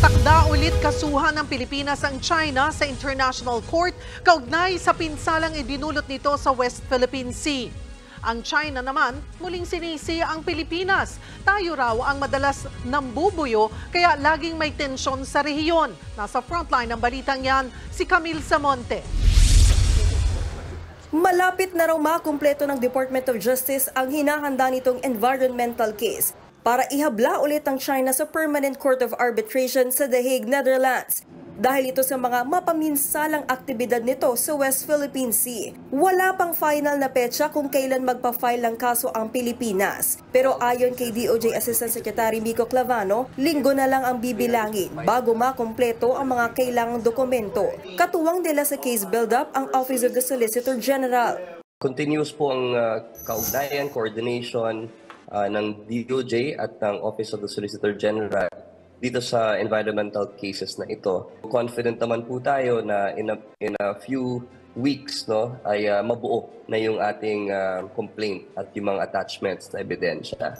Nakatakda ulit kasuhan ng Pilipinas ang China sa International Court kaugnay sa pinsalang idinulot nito sa West Philippine Sea. Ang China naman muling sinisi ang Pilipinas. Tayo raw ang madalas nambubuyo kaya laging may tensyon sa rehiyon. Nasa frontline ng balitang yan si Camille Samonte. Malapit na raw makumpleto ng Department of Justice ang hinahanda nitong environmental case para ihabla ulit ang China sa Permanent Court of Arbitration sa The Hague, Netherlands. Dahil ito sa mga mapaminsalang aktibidad nito sa West Philippine Sea. Wala pang final na petsa kung kailan magpa-file ng kaso ang Pilipinas. Pero ayon kay DOJ Assistant Secretary Mico Clavano, linggo na lang ang bibilangin bago makumpleto ang mga kailangang dokumento. Katuwang nila sa case build-up ang Office of the Solicitor General. Continuous po ang kaugnayan, coordination ng DOJ at ng Office of the Solicitor General dito sa environmental cases na ito. Confident naman po tayo na in a few weeks ay mabuo na yung ating complaint at yung mga attachments na ebidensya.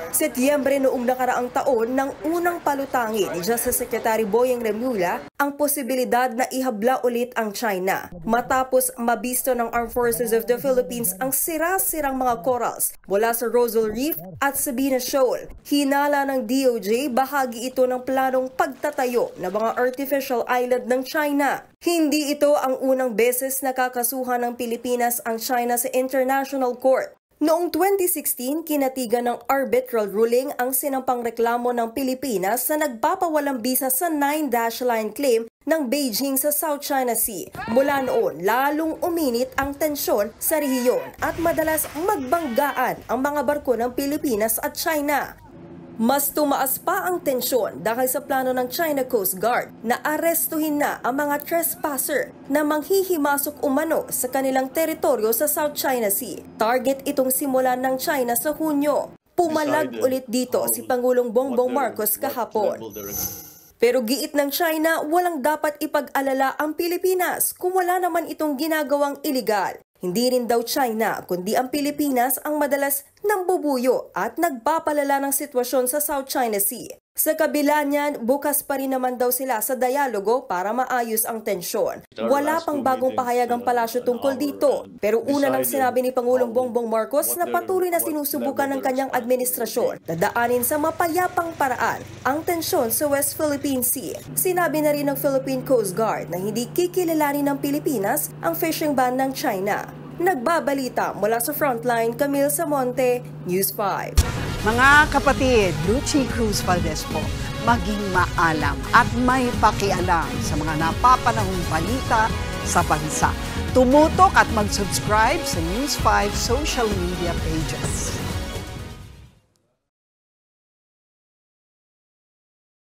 Setyembre noong nakaraang taon nang unang palutangin ni Justice Secretary Boyeng Remulla ang posibilidad na ihabla ulit ang China. Matapos mabisto ng Armed Forces of the Philippines ang sira-sirang mga corals mula sa Rosal Reef at Sabina Shoal. Hinala ng DOJ bahagi ito ng planong pagtatayo ng mga artificial island ng China. Hindi ito ang unang beses na kakasuhan ng Pilipinas ang China sa International Court. Noong 2016, kinatigan ng arbitral ruling ang sinampang reklamo ng Pilipinas na nagpapawalang bisa sa 9-dash line claim ng Beijing sa South China Sea. Mula noon, lalong uminit ang tensyon sa rehiyon at madalas magbanggaan ang mga barko ng Pilipinas at China. Mas tumaas pa ang tensyon dahil sa plano ng China Coast Guard na arestuhin na ang mga trespasser na manghihimasok umano sa kanilang teritoryo sa South China Sea. Target itong simulan ng China sa Hunyo. Pumalag ulit dito si Pangulong Bongbong Marcos kahapon. Pero giit ng China, walang dapat ipag-alala ang Pilipinas kung wala naman itong ginagawang iligal. Hindi rin daw China, kundi ang Pilipinas ang madalas nambubuyo at nagpapalala ng sitwasyon sa South China Sea. Sa kabila niyan, bukas pa rin naman daw sila sa dialogo para maayos ang tensyon. Wala pang bagong pahayag ang palasyo tungkol dito. Pero una nang sinabi ni Pangulong Bongbong Marcos na patuloy na sinusubukan ng kanyang administrasyon dadaanin sa mapayapang paraan ang tensyon sa West Philippine Sea. Sinabi na rin ng Philippine Coast Guard na hindi kikilalanin ng Pilipinas ang fishing ban ng China. Nagbabalita mula sa Frontline, Camille Samonte, News 5. Mga kapatid, Lucy Cruz Valdez po, maging maalam at may pakialam sa mga napapanahong balita sa bansa. Tumutok at mag-subscribe sa News 5 social media pages.